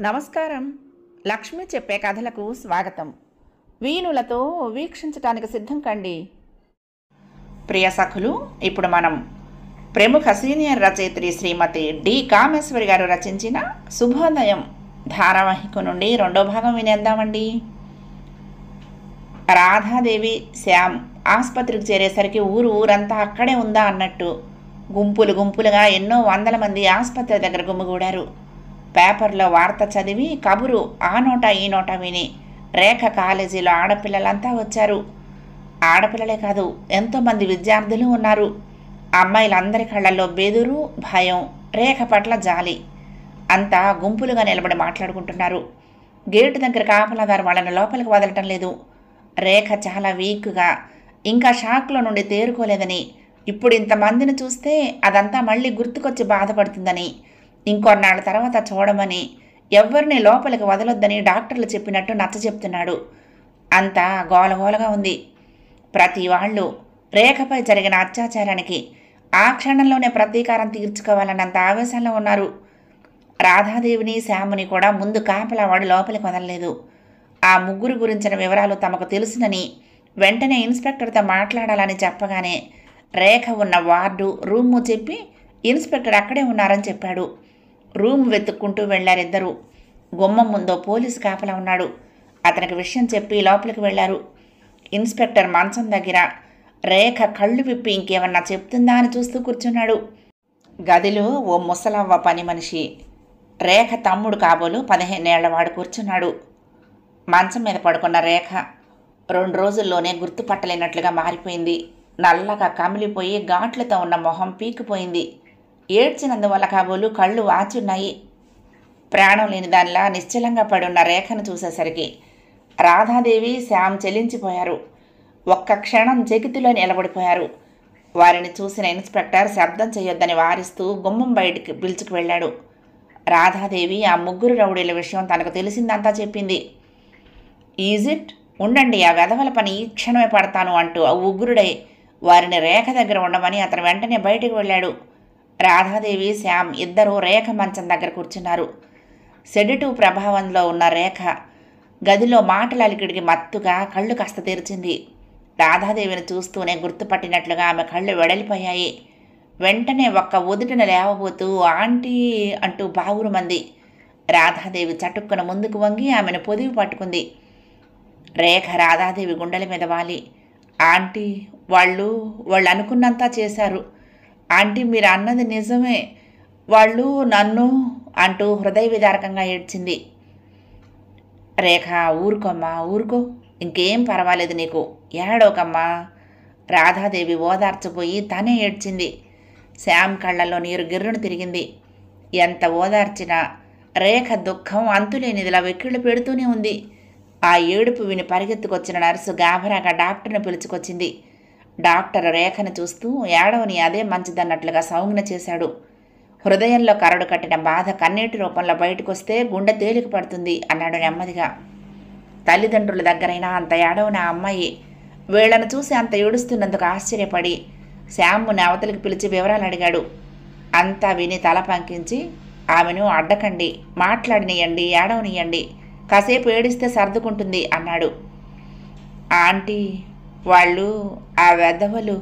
నమస్కారం. లక్ష్మి చెప్పే కథలకు స్వాగతం. వీణులతో వీక్షించటానికి సిద్ధం కండి. ప్రియ సఖులు, ఇప్పుడు మనం ప్రముఖ సీనియర్ రచయిత్రి శ్రీమతి డి కామేశ్వరి గారు రచించిన శుభోదయం ధారావాహిక నుండి రెండో భాగం వినేద్దామండి. రాధాదేవి, శ్యామ్ ఆసుపత్రికి చేరేసరికి ఊరంతా అక్కడే ఉందా అన్నట్టు గుంపులు గుంపులుగా ఎన్నో వందల మంది ఆసుపత్రి దగ్గర గుమిగూడారు. పేపర్లో వార్త చదివి కబురు ఆ నోట ఈ నోట విని రేఖ కాలేజీలో ఆడపిల్లలంతా వచ్చారు. ఆడపిల్లలే కాదు, ఎంతోమంది విద్యార్థులు ఉన్నారు. అమ్మాయిలందరి కళ్ళల్లో బెదురు, భయం, రేఖ పట్ల జాలి. అంతా గుంపులుగా నిలబడి మాట్లాడుకుంటున్నారు. గేటు దగ్గర కాపలాదారు వాళ్ళని లోపలికి వదలటం లేదు. రేఖ చాలా వీక్గా, ఇంకా షాక్లో నుండి తేరుకోలేదని, ఇప్పుడు ఇంతమందిని చూస్తే అదంతా మళ్ళీ గుర్తుకొచ్చి బాధపడుతుందని, ఇంకొన్నాళ్ళ తర్వాత చూడమని, ఎవరిని లోపలికి వదలొద్దని డాక్టర్లు చెప్పినట్టు నచ్చచెప్తున్నాడు. అంతా గోలగోలగా ఉంది. ప్రతి వాళ్ళు రేఖపై జరిగిన అత్యాచారానికి ఆ క్షణంలోనే ప్రతీకారం తీర్చుకోవాలన్నంత ఆవేశంలో ఉన్నారు. రాధాదేవిని, శ్యాముని కూడా ముందు కాపలా వాడు లోపలికి వదలలేదు. ఆ ముగ్గురు గురించిన వివరాలు తమకు తెలుసునని వెంటనే ఇన్స్పెక్టర్తో మాట్లాడాలని చెప్పగానే రేఖ ఉన్న వార్డు, రూము చెప్పి ఇన్స్పెక్టర్ అక్కడే ఉన్నారని చెప్పాడు. రూమ్ వెతుక్కుంటూ వెళ్ళారిద్దరూ. గుమ్మం ముందో పోలీసు కాపలా ఉన్నాడు. అతనికి విషయం చెప్పి లోపలికి వెళ్ళారు. ఇన్స్పెక్టర్ మంచం దగ్గర రేఖ కళ్ళు విప్పి ఇంకేమన్నా చెప్తుందా అని చూస్తూ కూర్చున్నాడు. గదిలో ఓ ముసలవ్వ పని మనిషి, రేఖ తమ్ముడు కాబోలు 15 ఏళ్లవాడు కూర్చున్నాడు. మంచం మీద పడుకున్న రేఖ 2 రోజుల్లోనే గుర్తుపట్టలేనట్లుగా మారిపోయింది. నల్లగా కమిలిపోయి ఘాట్లతో ఉన్న మొహం పీకిపోయింది. ఏడ్చినందువల్ల కాబోలు కళ్ళు వాచున్నాయి. ప్రాణం లేని దానిలా నిశ్చలంగా పడున్న రేఖను చూసేసరికి రాధాదేవి, శ్యామ్ చెలించిపోయారు. ఒక్క క్షణం జగితిలో నిలబడిపోయారు. వారిని చూసిన ఇన్స్పెక్టర్ శబ్దం చేయొద్దని వారిస్తూ గుమ్మం బయటికి పిలుచుకు వెళ్ళాడు. రాధాదేవి ఆ ముగ్గురు రౌడీల విషయం తనకు తెలిసిందంతా చెప్పింది. ఈజిట్, ఉండండి, ఆ వెధవల పని ఈ క్షణమే పడతాను అంటూ ఆ ఉగ్రుడై వారిని రేఖ దగ్గర ఉండమని అతను వెంటనే బయటికి వెళ్ళాడు. రాధాదేవి, శ్యామ్ ఇద్దరూ రేఖ మంచం దగ్గర కూర్చున్నారు. సెడిటివ్ ప్రభావంలో ఉన్న రేఖ గదిలో మాటల అలికిడికి మత్తుగా కళ్ళు కాస్త తెరిచింది. రాధాదేవిని చూస్తూనే గుర్తుపట్టినట్లుగా ఆమె కళ్ళు వెడలిపోయాయి. వెంటనే ఒక్క ఉదుటిన లేవబోతూ ఆంటీ అంటూ బావురుమంది. రాధాదేవి చటుక్కున ముందుకు వంగి ఆమెను పొదివి పట్టుకుంది. రేఖ రాధాదేవి గుండెల మీద వాలి, ఆంటీ, వాళ్ళు అనుకున్నంతా చేశారు. ఆంటీ, మీరు అన్నది నిజమే, వాళ్ళు నన్ను అంటూ హృదయ విదారకంగా ఏడ్చింది. రేఖ, ఊరుకోమ్మా, ఊరుకో, ఇంకేం పర్వాలేదు నీకు, ఏడోకమ్మా. రాధాదేవి ఓదార్చబోయి తనే ఏడ్చింది. శ్యామ్ కళ్ళల్లో నీరు గిర్రును తిరిగింది. ఎంత ఓదార్చినా రేఖ దుఃఖం అంతులేనిదిలా వెక్కిళ్ళు పెడుతూనే ఉంది. ఆ ఏడుపు విని పరిగెత్తుకొచ్చిన నర్సు గాభరాగా డాక్టర్ని పిలుచుకొచ్చింది. డాక్టర్ రేఖను చూస్తూ ఏడవని అదే మంచిదన్నట్లుగా సౌజ్ఞ చేశాడు. హృదయంలో కరడు కట్టిన బాధ కన్నీటి రూపంలో బయటకొస్తే గుండె తేలిక పడుతుంది అన్నాడు నెమ్మదిగా. తల్లిదండ్రుల దగ్గరైనా అంత ఏడవని ఆ అమ్మాయి వీళ్లను చూసి అంత ఏడుస్తున్నందుకు ఆశ్చర్యపడి శ్యామ్ముని అవతలికి పిలిచి వివరాలు అడిగాడు. అంతా విని తల పంకించి, ఆమెను అడ్డకండి, మాట్లాడినియండి, ఏడవనియండి, కాసేపు ఏడిస్తే సర్దుకుంటుంది అన్నాడు. ఆంటీ, వాళ్ళు, ఆ వెధవలు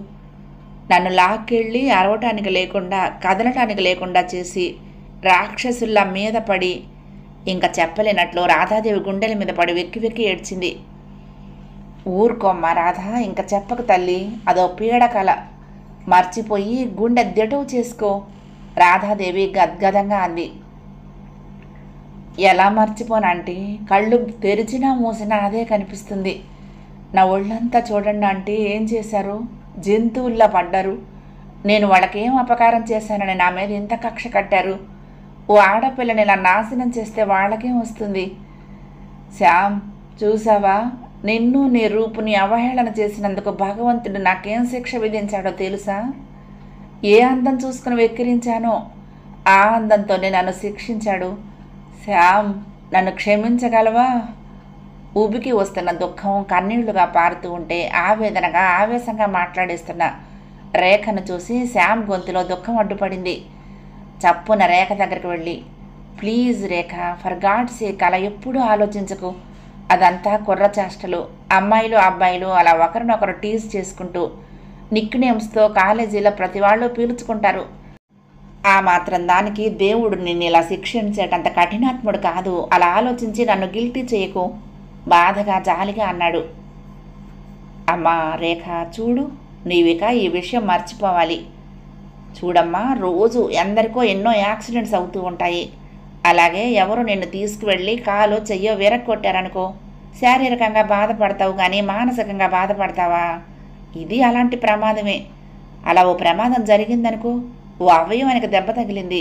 నన్ను లాక్కెళ్ళి అరవటానికి లేకుండా, కదలటానికి లేకుండా చేసి రాక్షసుల్లా మీద పడి, ఇంకా చెప్పలేనట్లు రాధాదేవి గుండెల మీద పడి వెక్కి వెక్కి ఏడ్చింది. ఊరుకోమ్మ రాధా, ఇంకా చెప్పక తల్లి, అదో పీడకల, మర్చిపోయి గుండె దిటవు చేసుకో, రాధాదేవి గద్గదంగా అంది. ఎలా మర్చిపోనంటీ, కళ్ళు తెరిచినా మూసినా అదే కనిపిస్తుంది. నా ఒళ్ళంతా చూడండి ఆంటీ, ఏం చేశారు, జంతువుల్లా పడ్డారు. నేను వాళ్ళకేం అపకారం చేశానని నా మీద ఇంత కక్ష కట్టారు. ఓ ఆడపిల్లని ఇలా నాశనం చేస్తే వాళ్ళకేం వస్తుంది. శ్యామ్, చూసావా, నిన్ను నీ రూపుని అవహేళన చేసినందుకు భగవంతుడు నాకేం శిక్ష విధించాడో తెలుసా? ఏ అందం చూసుకుని వెక్కిరించానో ఆ అందంతోనే నన్ను శిక్షించాడు. శ్యామ్, నన్ను క్షమించగలవా? ఊబికి వస్తున్న దుఃఖం కన్నీళ్లుగా పారుతూ ఉంటే ఆవేదనగా, ఆవేశంగా మాట్లాడేస్తున్న రేఖను చూసి శ్యామ్ గొంతులో దుఃఖం అడ్డుపడింది. చప్పున రేఖ దగ్గరికి వెళ్ళి, please Rekha, for God sake అలా ఎప్పుడూ ఆలోచించకు. అదంతా కుర్ర చేష్టలు. అమ్మాయిలు అబ్బాయిలు అలా ఒకరినొకరు టీజ్ చేసుకుంటూ నిక్ నేమ్స్తో కాలేజీలో ప్రతి వాళ్ళు పీల్చుకుంటారు. ఆ మాత్రం దానికి దేవుడు నిన్ను ఇలా శిక్షించేటంత కఠినాత్ముడు కాదు. అలా ఆలోచించి నన్ను గిల్టీ చేయకు, బాధగా జాలిగా అన్నాడు. అమ్మా రేఖ, చూడు, నీవిక ఈ విషయం మర్చిపోవాలి. చూడమ్మా, రోజు ఎందరికో ఎన్నో యాక్సిడెంట్స్ అవుతూ ఉంటాయి. అలాగే ఎవరు నిన్ను తీసుకువెళ్ళి కాలో చెయ్యో విరక్కొట్టారనుకో, శారీరకంగా బాధపడతావు కానీ మానసికంగా బాధపడతావా? ఇది అలాంటి ప్రమాదమే. అలా ఓ ప్రమాదం జరిగిందనుకో, ఓ అవయవానికి దెబ్బ తగిలింది,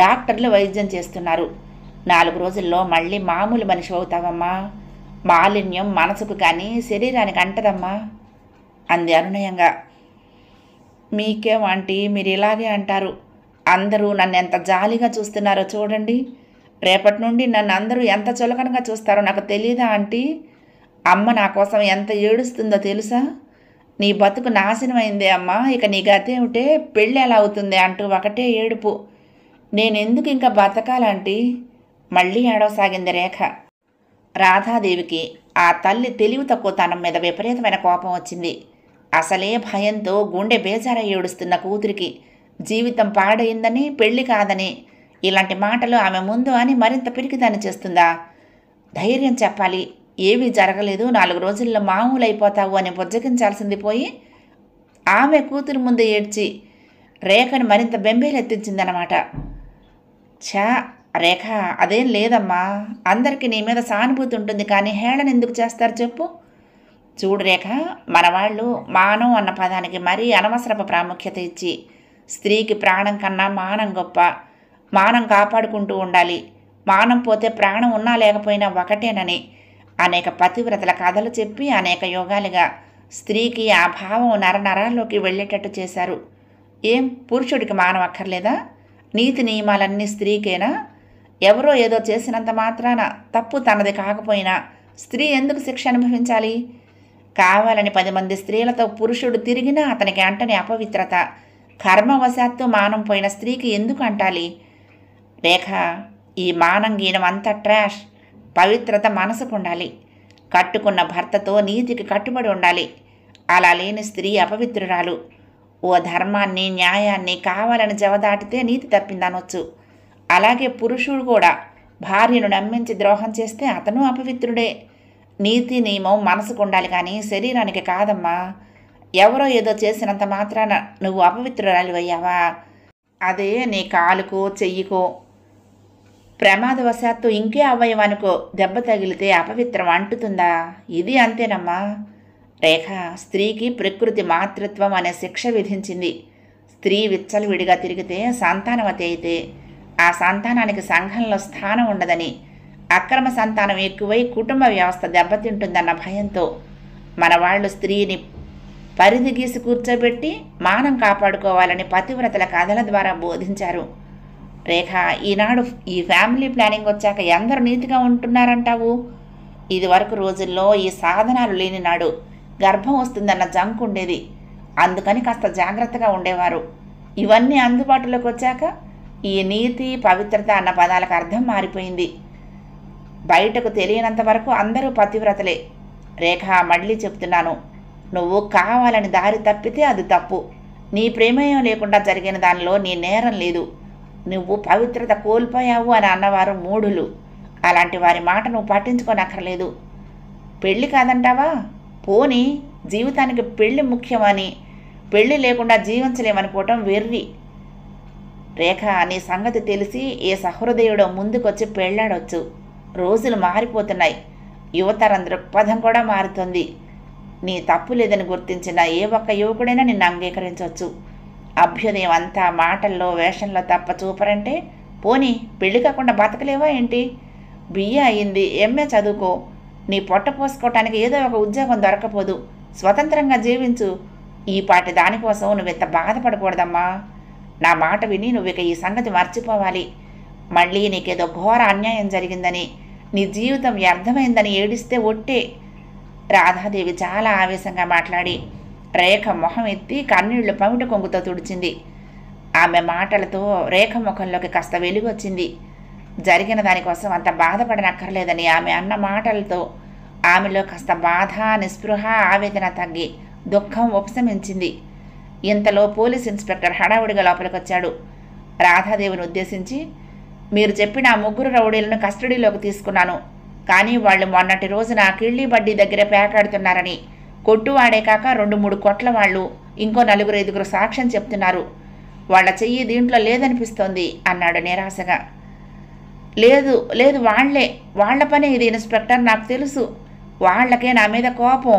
డాక్టర్లు వైద్యం చేస్తున్నారు, 4 రోజుల్లో మళ్ళీ మామూలు మనిషి అవుతావమ్మా. మాలిన్యం మనసుకు కానీ శరీరానికి అంటదమ్మా అంది అనునయంగా. మీకేం ఆంటీ, మీరు ఇలాగే అంటారు. అందరూ నన్ను ఎంత జాలిగా చూస్తున్నారో చూడండి. రేపటి నుండి నన్ను అందరూ ఎంత చులకనగా చూస్తారో నాకు తెలియదా ఆంటీ? అమ్మ నా కోసం ఎంత ఏడుస్తుందో తెలుసా? నీ బతుకు నాశనమైందే అమ్మా, ఇక నీ గతేమిటే, పెళ్ళి ఎలా అవుతుంది అంటూ ఒకటే ఏడుపు. నేనెందుకు ఇంకా బతకాలంటీ? మళ్ళీ ఏడవసాగింది రేఖ. రాధాదేవికి ఆ తల్లి తెలివి తక్కువతనం మీద విపరీతమైన కోపం వచ్చింది. అసలే భయంతో గుండె బేజార ఏడుస్తున్న కూతురికి జీవితం పాడైందని, పెళ్లి కాదని ఇలాంటి మాటలు ఆమె ముందు అని మరింత పిరికిదాన్ని చేస్తుందా? ధైర్యం చెప్పాలి, ఏమీ జరగలేదు, 4 రోజుల్లో మామూలు అయిపోతావు అని బుజ్జగించాల్సింది పోయి ఆమె కూతురు ముందు ఏడ్చి రేఖను మరింత బెంబేలెత్తించిందనమాట. ఛా రేఖ, అదేం లేదమ్మా, అందరికీ నీ మీద సానుభూతి ఉంటుంది కానీ హేళన ఎందుకు చేస్తారు చెప్పు? చూడు రేఖ, మన వాళ్ళు మానం అన్న పదానికి మరీ అనవసరపు ప్రాముఖ్యత ఇచ్చి స్త్రీకి ప్రాణం కన్నా మానం గొప్ప, మానం కాపాడుకుంటూ ఉండాలి, మానం పోతే ప్రాణం ఉన్నా లేకపోయినా ఒకటేనని అనేక పతివ్రతల కథలు చెప్పి అనేక యుగాలుగా స్త్రీకి ఆ భావం నరనరాల్లోకి వెళ్ళేటట్టు చేశారు. ఏం పురుషుడికి మానం అక్కర్లేదా? నీతి నియమాలన్నీ స్త్రీకేనా? ఎవరో ఏదో చేసినంత మాత్రాన తప్పు తనది కాకపోయినా స్త్రీ ఎందుకు శిక్ష అనుభవించాలి? కావాలని 10 మంది స్త్రీలతో పురుషుడు తిరిగినా అతనికి అంటని అపవిత్రత, కర్మవశాత్తు మానం పోయిన స్త్రీకి ఎందుకు అంటాలి? రేఖ, ఈ మానం గీనం అంతా ట్రాష్. పవిత్రత మనసుకు ఉండాలి. కట్టుకున్న భర్తతో నీతికి కట్టుబడి ఉండాలి. అలా లేని స్త్రీ అపవిత్రురాలు. ఓ ధర్మాన్ని న్యాయాన్ని కావాలని జవదాటితే నీతి తప్పిందనొచ్చు. అలాగే పురుషుడు కూడా భార్యను నమ్మించి ద్రోహం చేస్తే అతను అపవిత్రుడే. నీతి నియమం మనసుకు ఉండాలి కానీ శరీరానికి కాదమ్మా. ఎవరో ఏదో చేసినంత మాత్రాన నువ్వు అపవిత్రురాలివయ్యావా? అదే నీ కాలుకో చెయ్యికో ప్రమాదవశాత్తు ఇంకే అవయవానికో దెబ్బ తగిలితే అపవిత్రం అంటుతుందా? ఇది అంతేనమ్మా. రేఖ, స్త్రీకి ప్రకృతి మాతృత్వం అనే శిక్ష విధించింది. స్త్రీ విచ్చలవిడిగా తిరిగితే సంతానవతి అయితే ఆ సంతానానికి సంఘంలో స్థానం ఉండదని, అక్రమ సంతానం ఎక్కువై కుటుంబ వ్యవస్థ దెబ్బతింటుందన్న భయంతో మన వాళ్ళు స్త్రీని పరిధి గీసి కూర్చోబెట్టి మానం కాపాడుకోవాలని పతివ్రతల కథల ద్వారా బోధించారు. రేఖ, ఈనాడు ఈ ఫ్యామిలీ ప్లానింగ్ వచ్చాక ఎందరు నీతిగా ఉంటున్నారంటావు? ఇదివరకు రోజుల్లో ఈ సాధనాలు లేని నాడు గర్భం వస్తుందన్న జంక్ ఉండేది. అందుకని కాస్త జాగ్రత్తగా ఉండేవారు. ఇవన్నీ అందుబాటులోకి వచ్చాక ఈ నీతి పవిత్రత అన్న పదాలకు అర్థం మారిపోయింది. బయటకు తెలియనంత వరకు అందరూ పతివ్రతలే. రేఖ, మళ్ళీ చెప్తున్నాను, నువ్వు కావాలని దారి తప్పితే అది తప్పు. నీ ప్రమేయం లేకుండా జరిగిన దానిలో నీ నేరం లేదు. నువ్వు పవిత్రత కోల్పోయావు అని అన్నవారు మూఢులు. అలాంటి వారి మాట నువ్వు పట్టించుకోనక్కర్లేదు. పెళ్ళి కాదంటావా? పోనీ జీవితానికి పెళ్ళి ముఖ్యమని, పెళ్ళి లేకుండా జీవించలేమనుకోవటం వెర్రి. రేఖ, నీ సంగతి తెలిసి ఏ సహృదయుడో ముందుకొచ్చి పెళ్ళాడొచ్చు. రోజులు మారిపోతున్నాయి. యువతరం దృక్పథం కూడా మారుతుంది. నీ తప్పు లేదని గుర్తించిన ఏ ఒక్క యువకుడైనా నిన్ను అంగీకరించవచ్చు. అభ్యుదయం అంతా మాటల్లో వేషంలో తప్ప చూపరంటే పోనీ పెళ్లి కాకుండా బతకలేవా ఏంటి? బిఏ అయింది, ఎంఏ చదువుకో. నీ పొట్ట పోసుకోవటానికి ఏదో ఒక ఉద్యోగం దొరకపోదు. స్వతంత్రంగా జీవించు. ఈ పాటి దానికోసం నువ్వెంత బాధపడకూడదమ్మా. నా మాట విని నువ్విక ఈ సంగతి మర్చిపోవాలి. మళ్ళీ నీకేదో ఘోర అన్యాయం జరిగిందని, నీ జీవితం వ్యర్థమైందని ఏడిస్తే ఒట్టే. రాధాదేవి చాలా ఆవేశంగా మాట్లాడి రేఖ మొహం ఎత్తి కన్నీళ్లు పమిట కొంగుతో తుడిచింది. ఆమె మాటలతో రేఖ ముఖంలోకి కాస్త వెలుగొచ్చింది. జరిగిన దానికోసం అంత బాధపడనక్కర్లేదని ఆమె అన్న మాటలతో ఆమెలో కాస్త బాధ, నిస్పృహ, ఆవేదన తగ్గి దుఃఖం ఉపశమించింది. ఇంతలో పోలీస్ ఇన్స్పెక్టర్ హడావుడిగా లోపలికొచ్చాడు. రాధాదేవిని ఉద్దేశించి, మీరు చెప్పిన ఆ 3 రౌడీలను కస్టడీలోకి తీసుకున్నాను. కానీ వాళ్ళు మొన్నటి రోజున కిళ్ళీ బడ్డీ దగ్గర పేకాడుతున్నారని కొట్టువాడే కాక 2-3 కొట్ల వాళ్ళు ఇంకో 4-5 సాక్ష్యం చెప్తున్నారు. వాళ్ళ చెయ్యి దీంట్లో లేదనిపిస్తోంది అన్నాడు నిరాశగా. లేదు లేదు, వాళ్ళ పనే ఇది ఇన్స్పెక్టర్, నాకు తెలుసు. వాళ్లకే నా మీద కోపం,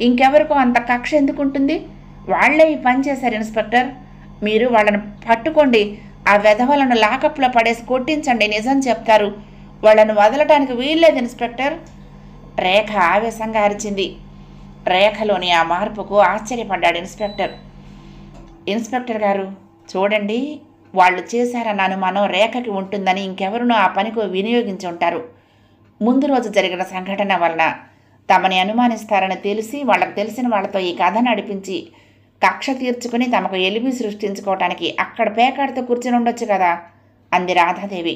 ఇంకెవరికో అంత కక్ష ఎందుకుంటుంది? వాళ్లే ఈ పని చేశారు ఇన్స్పెక్టర్. మీరు వాళ్ళను పట్టుకోండి, ఆ వెధవలను లాకప్లో పడేసి కొట్టించండి, నిజం చెప్తారు. వాళ్ళను వదలటానికి వీల్లేదు ఇన్స్పెక్టర్. రేఖ ఆవేశంగా అరిచింది. రేఖలోని ఆ మార్పుకు ఆశ్చర్యపడ్డాడు ఇన్స్పెక్టర్. ఇన్స్పెక్టర్ గారు చూడండి, వాళ్ళు చేశారన్న అనుమానం రేఖకి ఉంటుందని ఇంకెవరునూ ఆ పనికి వినియోగించి ఉంటారు. ముందు రోజు జరిగిన సంఘటన వలన తమని అనుమానిస్తారని తెలిసి వాళ్ళకు తెలిసిన వాళ్ళతో ఈ కథ నడిపించి కక్ష తీర్చుకుని తమకు ఎలిబి సృష్టించుకోవటానికి అక్కడ పేకాడుతూ కూర్చుని ఉండొచ్చు కదా అంది రాధాదేవి.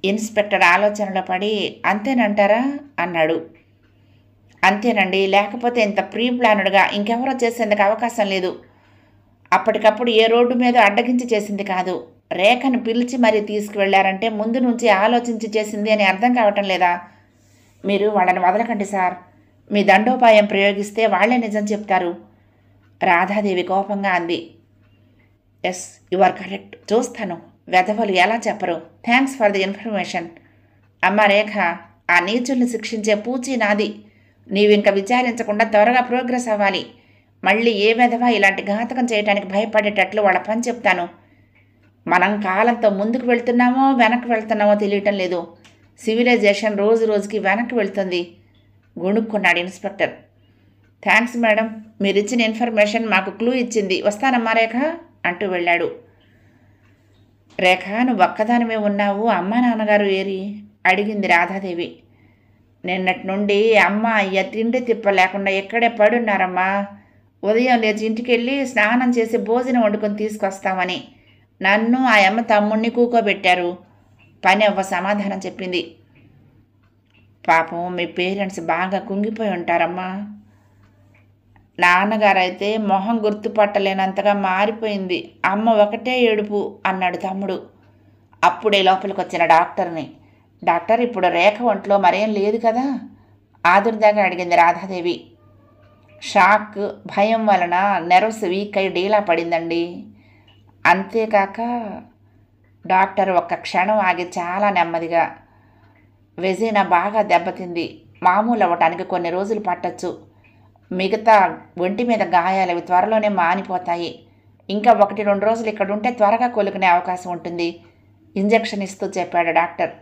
ఇన్స్పెక్టర్ ఆలోచనలో పడి అంతేనంటారా అన్నాడు. అంతేనండి, లేకపోతే ఇంత ప్రీ ప్లానుడ్గా ఇంకెవరో చేసేందుకు అవకాశం లేదు. అప్పటికప్పుడు ఏ రోడ్డు మీద అడ్డగించి చేసింది కాదు. రేఖను పిలిచి మరీ తీసుకువెళ్లారంటే ముందు నుంచి ఆలోచించి చేసింది అని అర్థం కావటం లేదా? మీరు వాళ్ళని వదలకండి సార్, మీ దండోపాయం ప్రయోగిస్తే వాళ్లే నిజం చెప్తారు. రాధాదేవి కోపంగా అంది. ఎస్, యు ఆర్ కరెక్ట్, చూస్తాను. వెధవలు ఎలా చెప్పరు. Thanks for the information. అమ్మ రేఖ, ఆ నీచుల్ని శిక్షించే పూచి నాది. నీవింక విచారించకుండా త్వరగా ప్రోగ్రెస్ అవ్వాలి. మళ్ళీ ఏ వెధవ ఇలాంటి ఘాతకం చేయడానికి భయపడేటట్లు వాళ్ళ పని చెప్తాను. మనం కాలంతో ముందుకు వెళ్తున్నామో వెనక్కి వెళ్తున్నామో తెలియటం లేదు. సివిలైజేషన్ రోజు రోజుకి వెనక్కి వెళ్తుంది. గొణుక్కున్నాడు ఇన్స్పెక్టర్. థ్యాంక్స్ మేడం, మీరిచ్చిన ఇన్ఫర్మేషన్ మాకు క్లూ ఇచ్చింది. వస్తానమ్మా రేఖ అంటూ వెళ్ళాడు. రేఖ, నువ్వు ఒక్కదానివే ఉన్నావు, అమ్మా నాన్నగారు ఏరి అడిగింది రాధాదేవి. నిన్నటి నుండి అమ్మ అయ్య తిండి తిప్ప లేకుండా ఎక్కడే పడున్నారమ్మా. ఉదయం లేచి ఇంటికెళ్ళి స్నానం చేసి భోజనం వండుకొని తీసుకొస్తామని నన్ను ఆ అమ్మ తమ్ముణ్ణి కూకోబెట్టారు. పని అవ్వ సమాధానం చెప్పింది. పాపం మీ పేరెంట్స్ బాగా కుంగిపోయి ఉంటారమ్మా. నాన్నగారైతే మొహం గుర్తుపట్టలేనంతగా మారిపోయింది. అమ్మ ఒకటే ఏడుపు అన్నాడు తమ్ముడు. అప్పుడే లోపలికి వచ్చిన డాక్టర్ని. డాక్టర్, ఇప్పుడు రేఖ ఒంట్లో మరేం లేదు కదా ఆదుర్దాగా అడిగింది రాధాదేవి. షాక్, భయం వలన నెర్వ్స్ వీక్ అయి డీలా పడిందండి. అంతేకాక డాక్టర్ ఒక్క క్షణం ఆగి చాలా నెమ్మదిగా, వెజీనా బాగా దెబ్బతింది. మామూలు అవ్వటానికి కొన్ని రోజులు పట్టచ్చు. మిగతా ఒంటి మీద గాయాలవి త్వరలోనే మానిపోతాయి. ఇంకా 1-2 రోజులు ఇక్కడ ఉంటే త్వరగా కోలుకునే అవకాశం ఉంటుంది. ఇంజెక్షన్ ఇస్తూ చెప్పాడు డాక్టర్.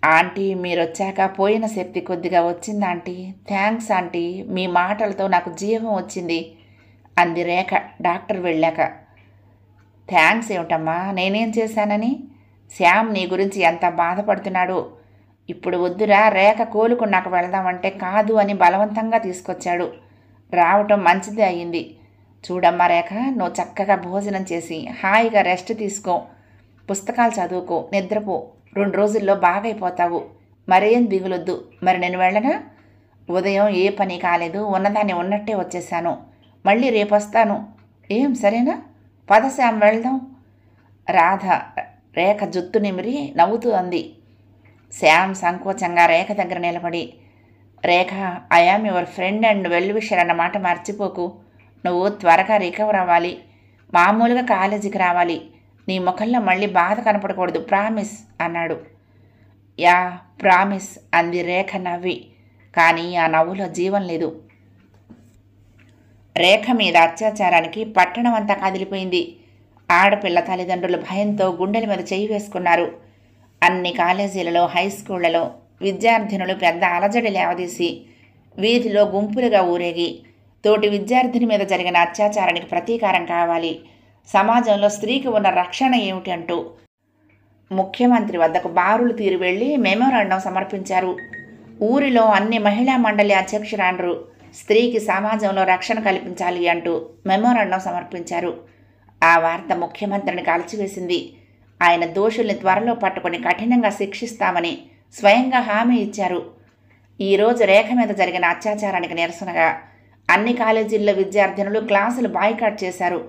ఆంటీ, మీరొచ్చాక పోయిన శక్తి కొద్దిగా వచ్చింది ఆంటీ. థ్యాంక్స్ ఆంటీ, మీ మాటలతో నాకు జీవం వచ్చింది అంది రేఖ డాక్టర్ వెళ్ళాక. థ్యాంక్స్ ఏమిటమ్మా, నేనేం చేశానని? శ్యామ్ నీ గురించి ఎంత బాధపడుతున్నాడో. ఇప్పుడు వద్దురా, రేఖ కోలుకున్నాక వెళదామంటే కాదు అని బలవంతంగా తీసుకొచ్చాడు. రావటం మంచిదే అయ్యింది. చూడమ్మా రేఖ, నువ్వు చక్కగా భోజనం చేసి హాయిగా రెస్ట్ తీసుకో, పుస్తకాలు చదువుకో, నిద్రపో. 2 రోజుల్లో బాగైపోతావు. మరేం దిగులొద్దు. మరి నేను వెళ్ళనా? ఉదయం ఏ పని కాలేదు, ఉన్నదాన్ని ఉన్నట్టే వచ్చేసాను. మళ్ళీ రేపు వస్తాను. ఏం సరేనా? పద శ్యామ్ వెళ్దాం. రాధ రేఖ జుత్తు నిమిరి నవ్వుతూ అంది. శ్యామ్ సంకోచంగా రేఖ దగ్గర నిలబడి, Rekha, I am your friend and well wisher అన్న మాట మర్చిపోకు. నువ్వు త్వరగా రికవర్ అవ్వాలి. మామూలుగా కాలేజీకి రావాలి. నీ ముఖంలో మళ్ళీ బాధ కనపడకూడదు, ప్రామిస్ అన్నాడు. యా, ప్రామిస్ అంది రేఖ నవ్వి. కానీ ఆ నవ్వులో జీవం లేదు. రేఖ మీద అత్యాచారానికి పట్టణం అంతా కదిలిపోయింది. ఆడపిల్ల తల్లిదండ్రులు భయంతో గుండెల మీద చేయి వేసుకున్నారు. అన్ని కాలేజీలలో, హై స్కూళ్లలో విద్యార్థినులు పెద్ద అలజడి లేవదీసి వీధిలో గుంపులుగా ఊరేగి తోటి విద్యార్థిని మీద జరిగిన అత్యాచారానికి ప్రతీకారం కావాలి, సమాజంలో స్త్రీకి ఉన్న రక్షణ ఏమిటి అంటూ ముఖ్యమంత్రి వద్దకు బారులు తీరి వెళ్లి మెమోరాండం సమర్పించారు. ఊరిలో అన్ని మహిళా మండలి అధ్యక్షురాండ్రు స్త్రీకి సమాజంలో రక్షణ కల్పించాలి అంటూ మెమోరాండం సమర్పించారు. ఆ వార్త ముఖ్యమంత్రిని కాల్చివేసింది. ఆయన దోషుల్ని త్వరలో పట్టుకొని కఠినంగా శిక్షిస్తామని స్వయంగా హామీ ఇచ్చారు. ఈరోజు రేఖ మీద జరిగిన అత్యాచారానికి నిరసనగా అన్ని కాలేజీల్లో విద్యార్థినులు క్లాసులు బాయ్కాట్ చేశారు.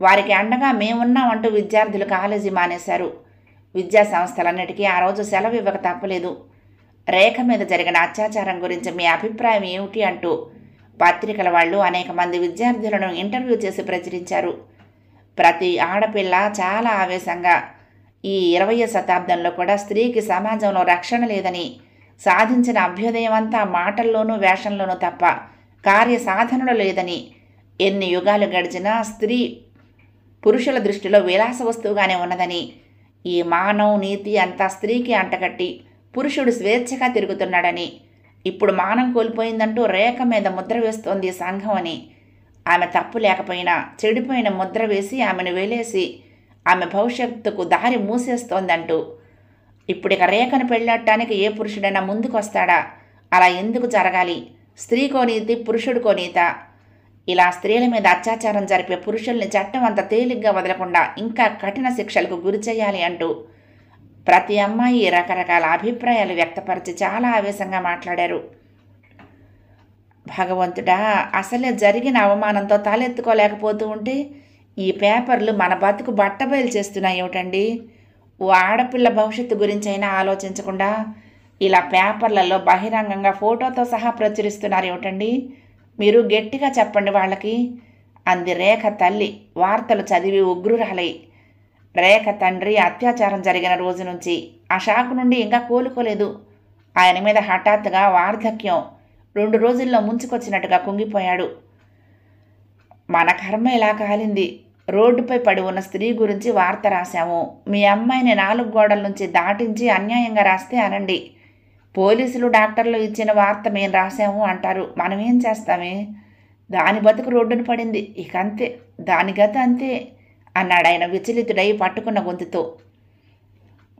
వారికి అండగా మేమున్నామంటూ విద్యార్థులు కాలేజీ మానేశారు. విద్యా సంస్థలన్నిటికీ ఆ రోజు సెలవు ఇవ్వక తప్పలేదు. రేఖ మీద జరిగిన అత్యాచారం గురించి మీ అభిప్రాయం ఏమిటి అంటూ పత్రికల వాళ్ళు అనేక మంది విద్యార్థులను ఇంటర్వ్యూ చేసి ప్రచురించారు. ప్రతి ఆడపిల్ల చాలా ఆవేశంగా ఈ 20వ శతాబ్దంలో కూడా స్త్రీకి సమాజంలో రక్షణ లేదని, సాధించిన అభ్యుదయం అంతా మాటల్లోనూ వేషంలోనూ తప్ప కార్య సాధనలో లేదని, ఎన్ని యుగాలు గడిచినా స్త్రీ పురుషుల దృష్టిలో విలాస వస్తువుగానే ఉన్నదని, ఈ మానవ నీతి అంతా స్త్రీకి అంటగట్టి పురుషుడు స్వేచ్ఛగా తిరుగుతున్నాడని, ఇప్పుడు మానం కోల్పోయిందంటూ రేఖ మీద ముద్ర వేస్తోంది సంఘం అని, ఆమె తప్పు లేకపోయినా చెడిపోయిన ముద్ర వేసి ఆమెను వెలేసి ఆమె భవిష్యత్తుకు దారి మూసేస్తోందంటూ, ఇప్పుడిక రేఖను పెళ్ళాడటానికి ఏ పురుషుడైనా ముందుకొస్తాడా? అలా ఎందుకు జరగాలి? స్త్రీకో నీతి, పురుషుడికో నీత? ఇలా స్త్రీల మీద అత్యాచారం జరిపే పురుషుల్ని చట్టం అంత తేలిగ్గా వదలకుండా ఇంకా కఠిన శిక్షలకు గురి చేయాలి అంటూ ప్రతి అమ్మాయి రకరకాల అభిప్రాయాలు వ్యక్తపరిచి చాలా ఆవేశంగా మాట్లాడారు. భగవంతుడా, అసలే జరిగిన అవమానంతో తలెత్తుకోలేకపోతూ ఉంటే ఈ పేపర్లు మన బతుకు బట్టబయలు చేస్తున్నాయి ఏమిటండి? ఓ ఆడపిల్ల భవిష్యత్తు గురించైనా ఆలోచించకుండా ఇలా పేపర్లలో బహిరంగంగా ఫోటోతో సహా ప్రచురిస్తున్నారు ఏమిటండి? మీరు గట్టిగా చెప్పండి వాళ్ళకి అంది రేఖ తల్లి వార్తలు చదివి ఉగ్రురాలై. రేఖ తండ్రి అత్యాచారం జరిగిన రోజు నుంచి ఆ షాకు నుండి ఇంకా కోలుకోలేదు. ఆయన మీద హఠాత్తుగా వార్ధక్యం 2 రోజుల్లో ముంచుకొచ్చినట్టుగా కుంగిపోయాడు. మన కర్మ ఇలా కాలింది. రోడ్డుపై పడి ఉన్న స్త్రీ గురించి వార్త రాశాము. మీ అమ్మాయిని 4 గోడల నుంచి దాటించి అన్యాయంగా రాస్తే అనండి. పోలీసులు డాక్టర్లు ఇచ్చిన వార్త మేము రాశాము అంటారు. మనం ఏం చేస్తామే? దాని బతుకు రోడ్డున పడింది. ఇక అంతే, దాని గత అంతే అన్నాడు ఆయన విచలితుడై పట్టుకున్న గొంతుతో.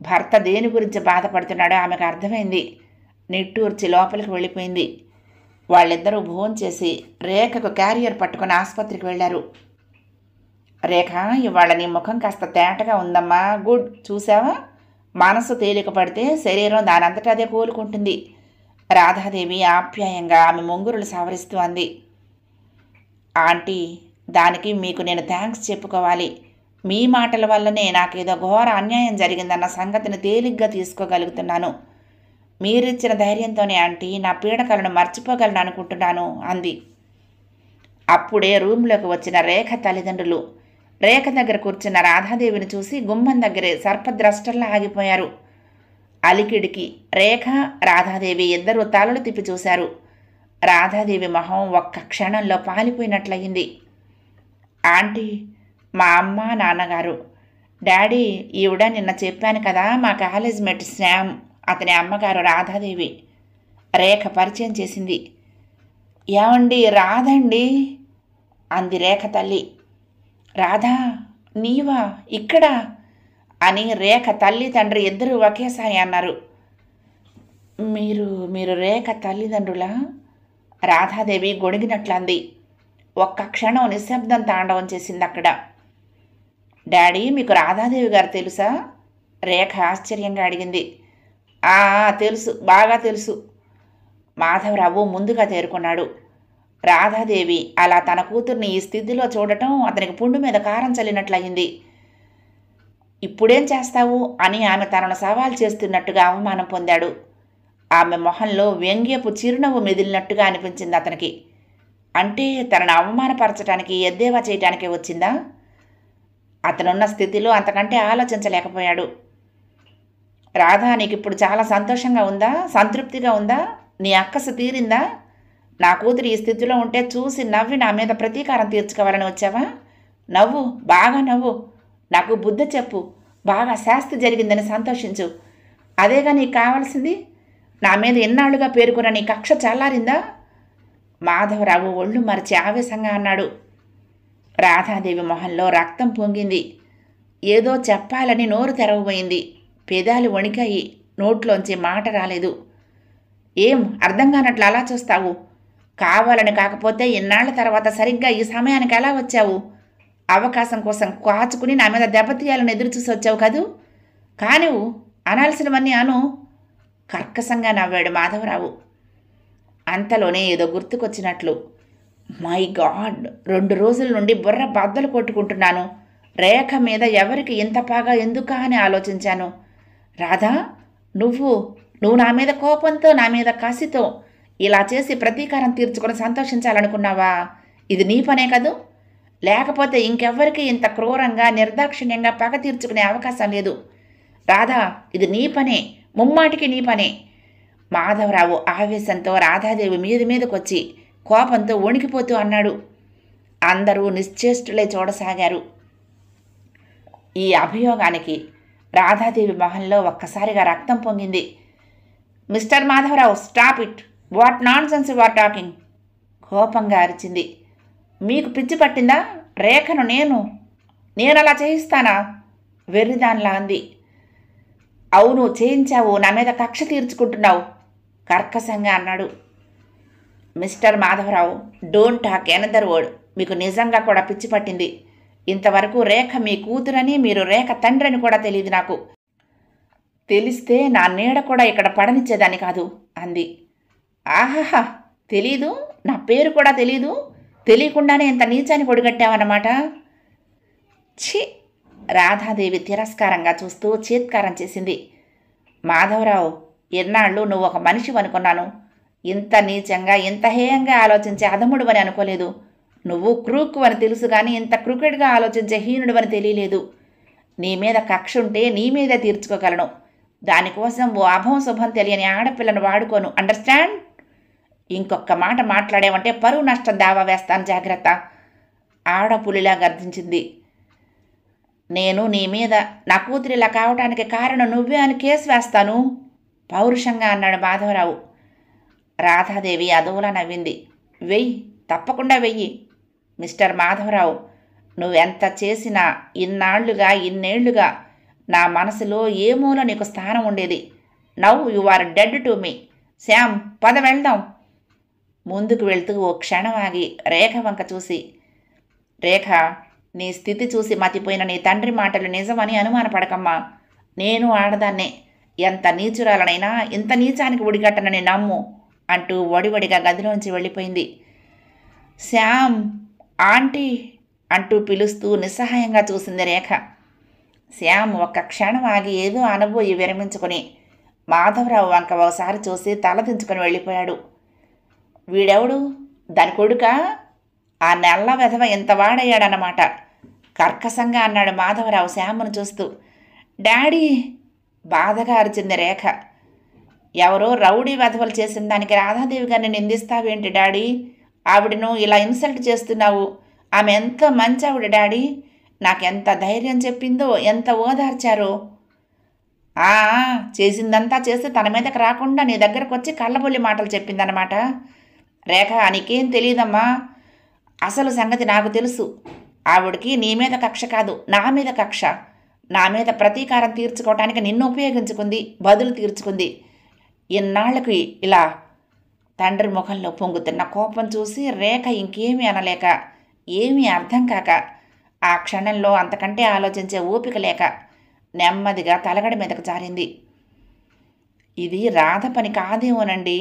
భర్త దేని గురించి బాధపడుతున్నాడో ఆమెకు అర్థమైంది. నిట్టూర్చి లోపలికి వెళ్ళిపోయింది. వాళ్ళిద్దరూ భోంచేసి రేఖకు క్యారియర్ పట్టుకుని ఆసుపత్రికి వెళ్ళారు. రేఖ, ఇవాళ నీ ముఖం కాస్త తేటగా ఉందమ్మా. గుడ్. చూసావా? మనసు తేలిక పడితే శరీరం దానంతటా అదే కోలుకుంటుంది. రాధాదేవి ఆప్యాయంగా ఆమె ముంగురులు సవరిస్తూ అంది. ఆంటీ, దానికి మీకు నేను థ్యాంక్స్ చెప్పుకోవాలి. మీ మాటల వల్లనే నాకేదో ఘోర అన్యాయం జరిగిందన్న సంగతిని తేలిగ్గా తీసుకోగలుగుతున్నాను. మీరిచ్చిన ధైర్యంతోనే ఆంటీ నా పీడకలను మర్చిపోగలను అనుకుంటున్నాను అంది. అప్పుడే రూమ్లోకి వచ్చిన రేఖ తల్లిదండ్రులు రేఖ దగ్గర కూర్చున్న రాధాదేవిని చూసి గుమ్మం దగ్గరే సర్పద్రష్టల్లా ఆగిపోయారు. అలికిడికి రేఖ, రాధాదేవి ఇద్దరూ తలలు తిప్పి చూశారు. రాధాదేవి మొహం ఒక్క క్షణంలో పాలిపోయినట్లయింది. ఆంటీ, మా అమ్మ నాన్నగారు. డాడీ, ఈవిడ నిన్న చెప్పాను కదా, మా కాలేజ్ మేట్ శ్యామ్, అతని అమ్మగారు రాధాదేవి. రేఖ పరిచయం చేసింది. ఏమండి, రాధండి అంది రేఖ తల్లి. రాధా, నీవా ఇక్కడ అని రేఖ తల్లి తండ్రి ఇద్దరూ ఒకేసారి అన్నారు. మీరు రేఖ తల్లిదండ్రులా? రాధాదేవి గొణిగినట్లంది. ఒక్క క్షణం నిశ్శబ్దం తాండవం చేసింది అక్కడ. డాడీ, మీకు రాధాదేవి గారు తెలుసా? రేఖ ఆశ్చర్యంగా అడిగింది. తెలుసు, బాగా తెలుసు. మాధవరావు ముందుగా తేరుకున్నాడు. రాధాదేవి అలా తన కూతుర్ని ఈ స్థితిలో చూడటం అతనికి పుండు మీద కారం చల్లినట్లయింది. ఇప్పుడేం చేస్తావు అని ఆమె తనను సవాల్ చేస్తున్నట్టుగా అవమానం పొందాడు. ఆమె మొహంలో వ్యంగ్యపు చిరునవ్వు మెదిలినట్టుగా అనిపించింది అతనికి. అంటే తనను అవమానపరచడానికి, ఎద్దేవా చేయటానికే వచ్చిందా? అతనున్న స్థితిలో అంతకంటే ఆలోచించలేకపోయాడు. రాధా, నీకు ఇప్పుడు చాలా సంతోషంగా ఉందా? సంతృప్తిగా ఉందా? నీ అక్కసు తీరిందా? నా కూతురు ఈ స్థితిలో ఉంటే చూసి నవ్వి నా మీద ప్రతీకారం తీర్చుకోవాలని వచ్చావా? నవ్వు, బాగా నవ్వు. నాకు బుద్ధి చెప్పు. బాగా శాస్తి జరిగిందని సంతోషించు. అదేగా నీకు కావాల్సింది. నా మీద ఎన్నాళ్లుగా పేరుకున్న నీ కక్ష చల్లారిందా? మాధవరావు ఒళ్ళు మరిచి ఆవేశంగా అన్నాడు. రాధాదేవి మొహంలో రక్తం పొంగింది. ఏదో చెప్పాలని నోరు తెరవబోయింది. పెదాలు వణికాయి. నోట్లోంచి మాట రాలేదు. ఏం అర్థం కానట్లు అలా చూస్తావు? కావాలని కాకపోతే ఇన్నాళ్ల తర్వాత సరిగ్గా ఈ సమయానికి ఎలా వచ్చావు? అవకాశం కోసం కాచుకుని నా మీద దెబ్బతీయాలని ఎదురు చూసి వచ్చావు కదూ? కానివు, అనాల్సినవన్నీ అను కర్కశంగా నవ్వాడు మాధవరావు. అంతలోనే ఏదో గుర్తుకొచ్చినట్లు, మై గాడ్, 2 రోజుల నుండి బుర్ర బద్దలు కొట్టుకుంటున్నాను. రేఖ మీద ఎవరికి ఇంత పాగా ఎందుకా అని ఆలోచించాను. రాధా, నువ్వు నా మీద కోపంతో, నా మీద కసితో ఇలా చేసి ప్రతీకారం తీర్చుకొని సంతోషించాలనుకున్నావా? ఇది నీ పనే కదూ? లేకపోతే ఇంకెవ్వరికి ఇంత క్రూరంగా నిర్దాక్షిణ్యంగా పగ తీర్చుకునే అవకాశం లేదు. రాధా, ఇది నీ పనే, ముమ్మాటికి నీ పనే. మాధవరావు ఆవేశంతో రాధాదేవి మీదకొచ్చి కోపంతో వణికిపోతూ అన్నాడు. అందరూ నిశ్చేష్టులై చూడసాగారు. ఈ అభియోగానికి రాధాదేవి మొహంలో ఒక్కసారిగా రక్తం పొంగింది. Mister Madhavarao, stop it! What nonsense you are talking! కోపంగా అరిచింది. మీకు పిచ్చి పట్టిందా? రేఖను నేనలా చేయిస్తానా? వెర్రిదాన్లా అంది. అవును, చేయించావు. నా మీద కక్ష తీర్చుకుంటున్నావు కర్కశంగా అన్నాడు. Mister Madhavarao, don't talk another word. మీకు నిజంగా కూడా పిచ్చి పట్టింది. ఇంతవరకు రేఖ మీ కూతురని, మీరు రేఖ తండ్రిని కూడా తెలియదు నాకు. తెలిస్తే నా నీడ కూడా ఇక్కడ పడనిచ్చేదాన్ని కాదు అంది. ఆహాహా, తెలీదు? నా పేరు కూడా తెలీదు? తెలియకుండానే ఇంత నీచాన్ని పొడిగట్టావన్నమాట. ఛీ! రాధాదేవి తిరస్కారంగా చూస్తూ చీత్కారం చేసింది. మాధవరావు, ఎన్నాళ్ళు నువ్వు ఒక మనిషి అనుకున్నాను. ఇంత నీచంగా, ఇంత హేయంగా ఆలోచించే అధముడువని అనుకోలేదు. నువ్వు క్రూక్కు అని తెలుసు కానీ ఇంత క్రూకెడ్గా ఆలోచించే హీనుడువని తెలియలేదు. నీ మీద కక్ష ఉంటే నీ మీదే తీర్చుకోగలను. దానికోసం ఓ అభం శుభం తెలియని ఆడపిల్లను వాడుకోను. అండర్స్టాండ్? ఇంకొక మాట మాట్లాడేవంటే పరువు నష్టం దావా వేస్తాను, జాగ్రత్త. ఆడపులిలా గర్జించింది. నేను నీ మీద నా కూతురిలా కావటానికి కారణం నువ్వే అని కేసు వేస్తాను పౌరుషంగా అన్నాడు మాధవరావు. రాధాదేవి అదోలా నవ్వింది. వెయ్యి, తప్పకుండా వెయ్యి. మిస్టర్ మాధవరావు, నువ్వెంత చేసినా ఇన్నేళ్లుగా నా మనసులో ఏ మూల నీకు స్థానం ఉండేది. Now you are dead to me. Shyam, పద వెళ్దాం. ముందుకు వెళ్తూ ఓ క్షణం ఆగి రేఖ వంక చూసి, రేఖ, నీ స్థితి చూసి మతిపోయిన నీ తండ్రి మాటలు నిజమని అనుమానపడకమ్మా. నేను ఆడదాన్నే. ఎంత నీచురాలనైనా ఇంత నీచానికి ఉడిగట్టనని నమ్ము అంటూ వడివడిగా గదిలోంచి వెళ్ళిపోయింది. శ్యామ్, ఆంటీ అంటూ పిలుస్తూ నిస్సహాయంగా చూసింది రేఖ. శ్యామ్ ఒక్క క్షణం ఆగి ఏదో అనబోయి విరమించుకుని మాధవరావు వంక ఒకసారి చూసి తలదించుకొని వెళ్ళిపోయాడు. వీడెవడు? దాని కొడుకా? ఆ నెల్ల వెధవ ఎంత వాడయ్యాడన్నమాట కర్కశంగా అన్నాడు మాధవరావు శ్యామ్ను చూస్తూ. డాడీ! బాధగా అరిచింది రేఖ. ఎవరో రౌడీ వెధవలు చేసిన దానికి రాధాదేవి గారిని నిందిస్తావేంటి డాడీ? ఆవిడను ఇలా ఇన్సల్ట్ చేస్తున్నావు. ఆమె ఎంత మంచి ఆవిడ డాడీ. నాకెంత ధైర్యం చెప్పిందో, ఎంత ఓదార్చారో. చేసిందంతా చేసి తన మీదకి రాకుండా నీ దగ్గరకు వచ్చి కళ్ళబొల్లి మాటలు చెప్పిందన్నమాట. రేఖ, నీకేం తెలియదమ్మా. అసలు సంగతి నాకు తెలుసు. ఆవిడకి నీ మీద కక్ష కాదు, నా మీద కక్ష. నా మీద ప్రతీకారం తీర్చుకోవటానికి నిన్ను ఉపయోగించుకుంది, బదులు తీర్చుకుంది. ఇన్నాళ్లకు ఇలా తండ్రి ముఖంలో పొంగుతున్న కోపం చూసి రేఖ ఇంకేమీ అనలేక, ఏమీ అర్థం కాక, ఆ క్షణంలో అంతకంటే ఆలోచించే ఓపిక లేక నెమ్మదిగా తలగడ మీదకు జారింది. ఇది రాధ పని కాదేమోనండి.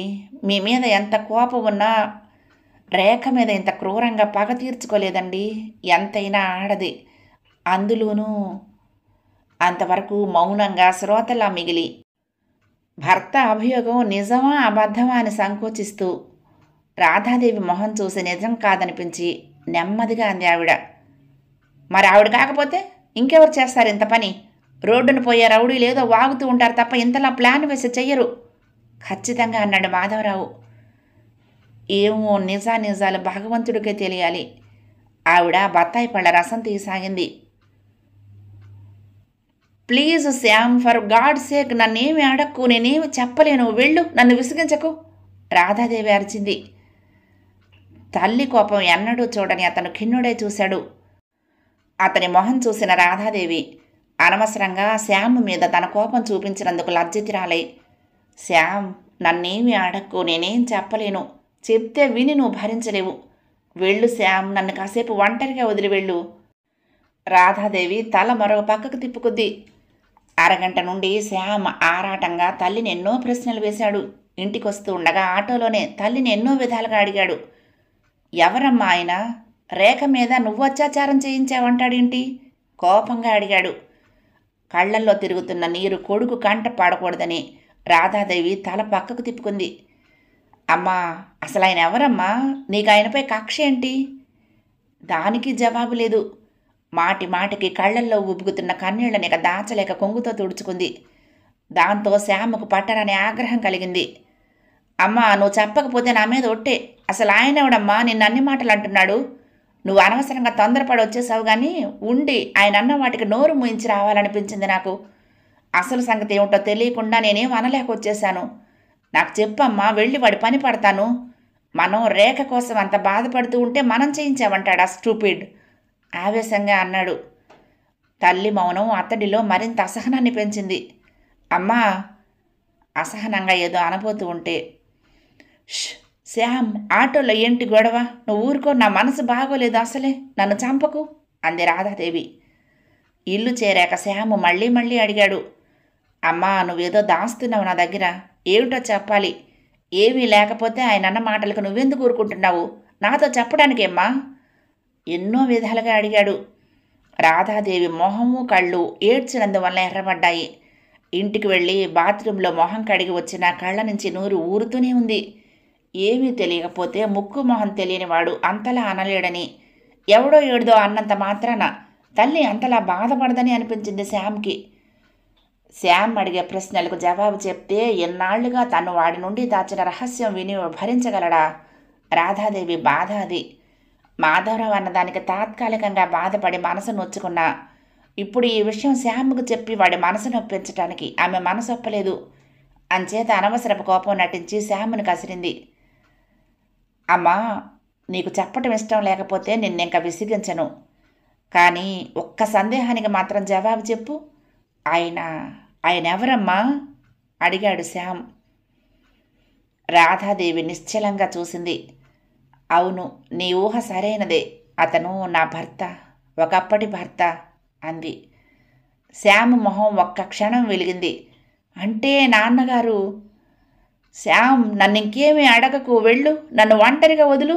మీ మీద ఎంత కోపం ఉన్నా రేఖ మీద ఇంత క్రూరంగా పగ తీర్చుకోలేదండి. ఎంతైనా ఆడది. అందులోనూ అంతవరకు మౌనంగా శ్రోతలా మిగిలి భర్త అభియోగం నిజమా అబద్ధమా అని సంకోచిస్తూ రాధాదేవి మొహం చూసి నిజం కాదనిపించి నెమ్మదిగా అంది ఆవిడ. మరి ఆవిడ కాకపోతే ఇంకెవరు చేస్తారు ఇంత పని? రోడ్డును పోయే రౌడీలు ఏదో వాగుతూ ఉంటారు తప్ప ఇంతలా ప్లాన్ వేసి చెయ్యరు ఖచ్చితంగా అన్నాడు మాధవరావు. ఏమో, నిజాలు భగవంతుడికే తెలియాలి. ఆవిడ బత్తాయి పళ్ళ రసం తీసాగింది. Please Shyam, for God sake నన్నేమి అడక్కు, నేనేమి చెప్పలేను, వెళ్ళు, నన్ను విసిగించకు రాధాదేవి అరిచింది. తల్లి కోపం ఎన్నడూ చూడని అతను ఖిన్నుడై చూశాడు. అతని మొహం చూసిన రాధాదేవి అనవసరంగా శ్యామ్ మీద తన కోపం చూపించినందుకు లజ్జితురాలై, శ్యామ్, నన్నేమి అడక్కు, నేనేం చెప్పలేను, చెప్తే విని నువ్వు భరించలేవు, వెళ్ళు శ్యామ్, నన్ను కాసేపు ఒంటరిగా వదిలి వెళ్ళు. రాధాదేవి తల మరొక పక్కకు తిప్పుకుంది. అరగంట నుండి శ్యామ్ ఆరాటంగా తల్లిని ఎన్నో ప్రశ్నలు వేశాడు. ఇంటికొస్తూ ఉండగా ఆటోలోనే తల్లిని ఎన్నో విధాలుగా అడిగాడు. ఎవరమ్మా ఆయన? రేఖ మీద నువ్వు అత్యాచారం చేయించావంటాడేంటి? కోపంగా అడిగాడు. కళ్లల్లో తిరుగుతున్న నీరు కొడుకు కంట పాడకూడదని రాధాదేవి తల పక్కకు తిప్పుకుంది. అమ్మా, అసలు ఆయన ఎవరమ్మా? నీకు ఆయనపై కక్ష ఏంటి? దానికి జవాబు లేదు. మాటి మాటికి కళ్లల్లో ఉబ్బుకుతున్న కన్నీళ్లని దాచలేక కొంగుతో తుడుచుకుంది. దాంతో శ్యామకు పట్టరనే ఆగ్రహం కలిగింది. అమ్మా, నువ్వు చెప్పకపోతే నా మీద ఒట్టే. అసలు ఆయన ఎవడమ్మా నిన్ను అన్ని మాటలు అంటున్నాడు? నువ్వు అనవసరంగా తొందరపడి వచ్చేసావు కానీ ఉండి ఆయన అన్న వాటికి నోరు మూయించి రావాలనిపించింది నాకు. అసలు సంగతి ఏమిటో తెలియకుండా నేనేం అనలేకొచ్చేశాను. నాకు చెప్పమ్మా, వెళ్ళి వాడి పని పడతాను. మనం రేఖ కోసం అంత బాధపడుతూ ఉంటే మనం చేయించామంటాడా స్టూపిడ్? ఆవేశంగా అన్నాడు. తల్లి మౌనం అతడిలో మరింత అసహనాన్ని పెంచింది. అమ్మా, అసహనంగా ఏదో అనబోతూ ఉంటే, శ్యామ్, ఆటోలో ఏంటి గొడవ? నువ్వు ఊరుకో, నా మనసు బాగోలేదు అసలే, నన్ను చంపకు అంది రాధాదేవి. ఇల్లు చేరాక శ్యాము మళ్ళీ మళ్ళీ అడిగాడు. అమ్మా, నువ్వేదో దాస్తున్నావు నా దగ్గర, ఏమిటో చెప్పాలి. ఏమీ లేకపోతే ఆయన అన్న మాటలకు నువ్వెందుకు ఊరుకుంటున్నావు? నాతో చెప్పడానికేమ్మా? ఎన్నో విధాలుగా అడిగాడు. రాధాదేవి మొహము కళ్ళు ఏడ్చినందువల్ల ఎర్రబడ్డాయి. ఇంటికి వెళ్ళి బాత్రూంలో మొహం కడిగి వచ్చిన కళ్ళ నుంచి నూరు ఊరుతూనే ఉంది. ఏమీ తెలియకపోతే ముక్కు మొహం తెలియనివాడు అంతలా అనలేడని, ఎవడో ఏడుదో అన్నంత మాత్రాన తల్లి అంతలా బాధపడదని అనిపించింది శ్యామ్కి. శ్యామ్ అడిగే ప్రశ్నలకు జవాబు చెప్తే ఎన్నాళ్లుగా తను వాడి నుండి దాచిన రహస్యం విని భరించగలడా? రాధాదేవి బాధ అది. మాధవరావు అన్నదానికి తాత్కాలికంగా బాధపడి మనసు నొచ్చుకున్నా ఇప్పుడు ఈ విషయం శ్యామ్కు చెప్పి వాడి మనసు నొప్పించటానికి ఆమె మనసు ఒప్పలేదు. అంచేత అనవసరపు కోపం నటించి శ్యామ్ని కసిరింది. అమ్మా, నీకు చెప్పటం ఇష్టం లేకపోతే నిన్నింక విసిగించను. కానీ ఒక్క సందేహానికి మాత్రం జవాబు చెప్పు. ఆయన ఎవరమ్మా? అడిగాడు శ్యామ్. రాధాదేవి నిశ్చలంగా చూసింది. అవును, నీ ఊహ సరైనదే. అతను నా భర్త, ఒకప్పటి భర్త అంది. శ్యామ్ మొహం ఒక్క క్షణం వెలిగింది. అంటే నాన్నగారు? శ్యామ్, నన్ను ఇంకేమీ అడగకు, వెళ్ళు, నన్ను ఒంటరిగా వదులు.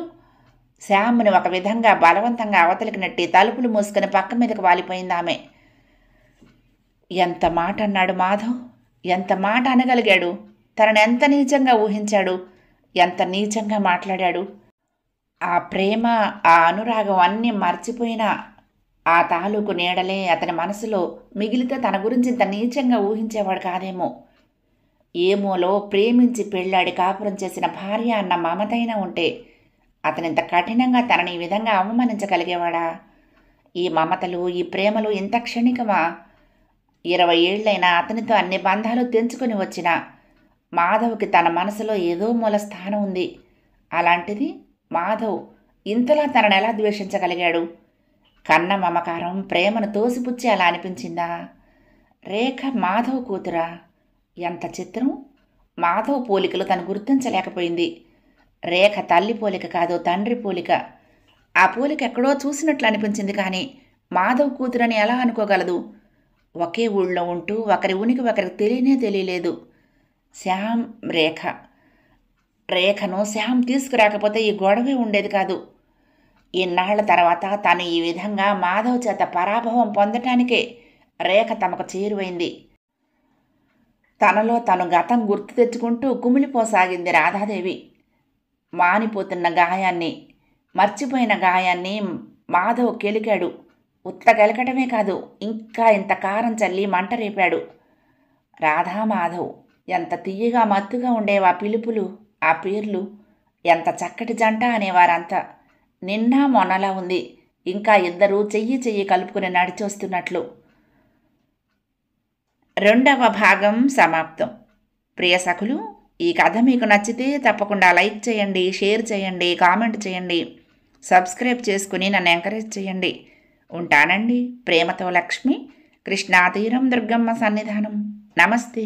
శ్యామ్ని ఒక విధంగా బలవంతంగా అవతలికి నెట్టి తలుపులు మూసుకొని పక్క మీదకు వాలిపోయింది ఆమె. ఎంత మాట అన్నాడు మాధవ్! ఎంత మాట అనగలిగాడు! తనను ఎంత నీచంగా ఊహించాడు! ఎంత నీచంగా మాట్లాడాడు! ఆ ప్రేమ, ఆ అనురాగం అన్నీ మర్చిపోయినా ఆ తాలూకు నీడలే అతని మనసులో మిగిలితే తన గురించి ఇంత నీచంగా ఊహించేవాడు కాదేమో. ఏమోలో ప్రేమించి పెళ్ళాడి కాపురం చేసిన భార్య అన్న మమతైనా ఉంటే అతనింత కఠినంగా తనని ఈ విధంగా అవమానించగలిగేవాడా? ఈ మమతలు, ఈ ప్రేమలు ఇంత క్షణికమా? 20 ఏళ్లైనా అతనితో అన్ని బంధాలు తెంచుకొని వచ్చిన మాధవ్కి తన మనసులో ఏదో మూల స్థానం ఉంది. అలాంటిది మాధవ్ ఇంతలా తనను ఎలా ద్వేషించగలిగాడు? కన్న మమకారం, ప్రేమను తోసిపుచ్చి అలా అనిపించిందా? రేఖ మాధవ్ కూతురా? ఎంత చిత్రం! మాధవ్ పోలికలు తను గుర్తించలేకపోయింది. రేఖ తల్లి పోలిక కాదు, తండ్రి పోలిక. ఆ పోలిక ఎక్కడో చూసినట్లు అనిపించింది కానీ మాధవ్ కూతురని ఎలా అనుకోగలదు? ఒకే ఊళ్ళో ఉంటూ ఒకరి ఉనికి ఒకరికి తెలియలేదు. శ్యామ్, రేఖను శ్యామ్ తీసుకురాకపోతే ఈ గొడవే ఉండేది కాదు. ఇన్నాళ్ల తర్వాత తను ఈ విధంగా మాధవ్ చేత పరాభవం పొందటానికే రేఖ తమకు చేరువైంది. తనలో తను గతం గుర్తు తెచ్చుకుంటూ కుమిలిపోసాగింది రాధాదేవి. మానిపోతున్న గాయాన్ని, మర్చిపోయిన గాయాన్ని మాధవ్ కెలికాడు. ఉత్త గెలకటమే కాదు, ఇంకా ఇంత కారం చల్లి మంట రేపాడు. రాధామాధవ్ ఎంత తీయగా మత్తుగా ఉండేవా పిలుపులు, ఆ పేర్లు! ఎంత చక్కటి జంట అనేవారంతా. నిన్న మొన్నలా ఉంది. ఇంకా ఇద్దరూ చెయ్యి కలుపుకుని నడిచొస్తున్నట్లు. 2వ భాగం సమాప్తం. ప్రియ సఖులు, ఈ కథ మీకు నచ్చితే తప్పకుండా లైక్ చేయండి, షేర్ చేయండి, కామెంట్ చేయండి, సబ్స్క్రైబ్ చేసుకుని నన్ను ఎంకరేజ్ చేయండి. ఉంటానండి. ప్రేమతో లక్ష్మి, కృష్ణాతీరం, దుర్గమ్మ సన్నిధానం. నమస్తే.